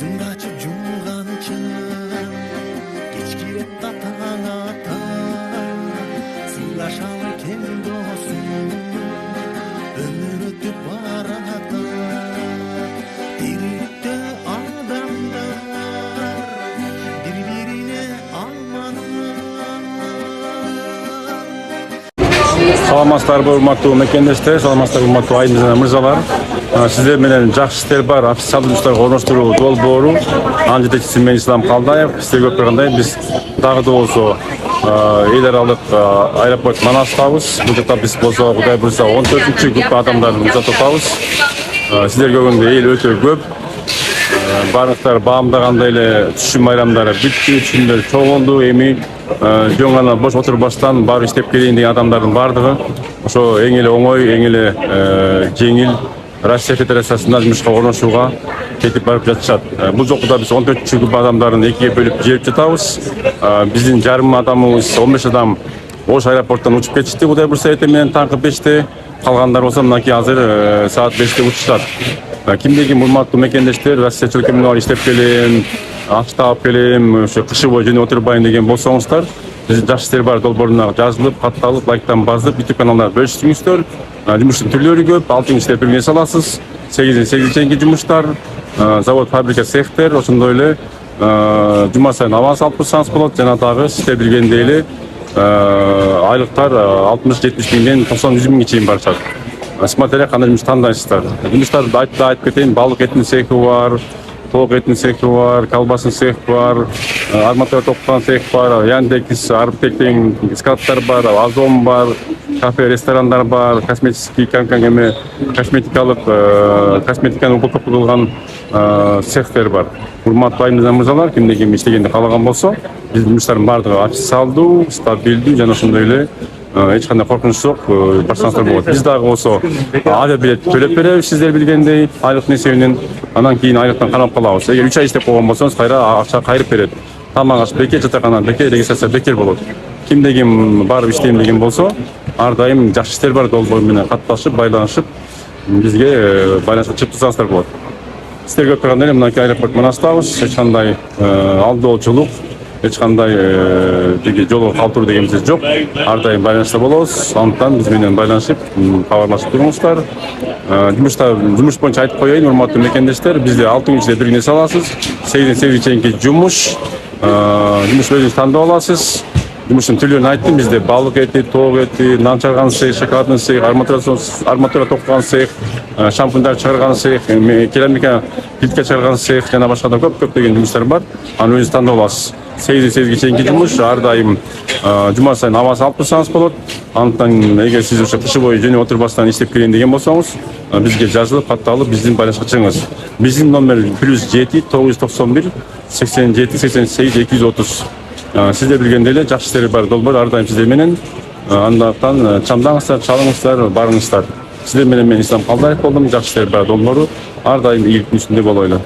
Көзүңдү ачып жумганчы кечкирет таң ата сыйлашалы кем досум өмүр өтүп барат тирикте адамдар бири бирине алманы. Саламатсыздарбы урматтуу мекендештер, саламатсыздарбы урматтуу айым жана мырзалар. Сиздер менен жакшы иштер бар официалдуу жумуштарга орноштуруу долбоору анын жетекчиси мен Ислам Калдаев. Сиздерге өткөргөндөй биз дагы да болсо эл аралык аэропорт Манастабыз. Бул жакта биз болсо Кудай буйрса 14-чү группа адамдарды узатып атабыз. Сиздер көргөндөй эл өтө көп. Барлыктар баамдагандай эле түшүм майрамдары бүтү, түшүмдөр чогулду. Эми жөн гана бош отурбастан баары иштеп келейин деген адамдардын баардыгы ошо эң эле оңой, эң эле жеңил Россия Федерациясына жумушка орношууга кетип барып жатышат. Бул жолку да биз 14-чү группа адамдарын экиге бөлүп жиберип жатабыз. Биздин жарым адамыбыз 15 адам Ош аэропорттон учуп кетишти. Кудай буйрса эртең менен таңкы 5-те, калгандар болсо мынакей азыр саат 5-те учушат. Кимдеги урматтуу мекендештер, Россия чөлкөмүнө иштеп келем, акча таап келем, ошо кышыбой жөнөп отурбайын деген болсоңуздар, биздин жакшы иштер бар долбооруна жазылып, катталып, лайктан басып, YouTube каналдарда бөлүшсүңүздөр. Жумуштун түрлөрү көп, 6 иштеп бирге саласыз. 8-8 чейинки жумуштар, завод, фабрика, цехтер, ошондой эле жума сайын аванс алып турсаңыз болот. Жана дагы сиздер билгендей эле айлыктар 60-70 миңден 90-100 миңге чейин барышат. Смотря кандай жумуш тандайсыздар. Жумуштарды айтып кетейин. Балык этинин цехи бар, тоок этинин цехи бар, колбасын цехи бар, арматура токтогон цех бар, Яндекс, Арптектин складтар бар, Озон бар, кафе, ресторандар бар, косметический косметиканы упаковка кылган цехтер бар. Урматтуу айым жана мырзалар, кимде ким иштегенди каалаган болсо, биздин жумуштардын баардыгы официалдуу, стабилдүү жана ошондой эле эч кандай коркунуч жок барсаңыздар болот. Биз дагы болсо авиабилет төлөп беребиз, сиздер билгендей, айлыктын эсебинен. Анан кийин айлыктан карап калабыз. Эгер 3 ай иштеп койгон болсоңуз, кайра акча кайрып берет. Тамак аш бекер, жатакана бекер, регистрация бекер болот. Кимде ким барып иштейм деген болсо, ар дайым жакшы иштер бар долбоор менен катташып, байланышып, бизге байланышка чыгып турсаңыздар болот. Сиздерге өткөргөндөй эле мынакей аэропорт Манастабыз. Эч кандай алдоочулук, эч кандай жолго калтыруу деген биз жок. Ар дайым байланышта болобуз. Андыктан биз менен байланышып, кабарлашып туруңуздар. Жумуш боюнча айтып коеюн, урматтуу мекендештер, бизде 6 күн ичинде бирге саласыз. 8-8 чейинки жумуш өзүңүз тандап аласыз. Жумуштун түрлөрүн айттым. Бизде балык эти, тоок эти, нан чыгарган цех, шоколадный цех, арматура токтогон цех, шампуньдар чыгарган цех, керамика плитка чыгарган цех жана башка да көптөгөн жумуштар бар. Аны өзүңүз тандап аласыз. 8-8 чейинки жумуш ар дайым жума сайын аванс алып турсаңыз болот. Андыктан эгер сиз ошо кышы бою жөнөп отурбастан иштеп келейин деген болсоңуз, бизге жазылып, катталып, биздин байланышка чыгыңыз. Биздин номер +7 991 87 88 230. Сиздер билгендей эле жакшы иштер бар долбоор ар дайым сиздер менен. Андыктан чамдаңыздар, чалыңыздар, барыңыздар. Сиздер менен мен Ислам Калдаев болдум. Жакшы иштер бар долбоору ар дайым ийгиликтин үстүндө болойлу.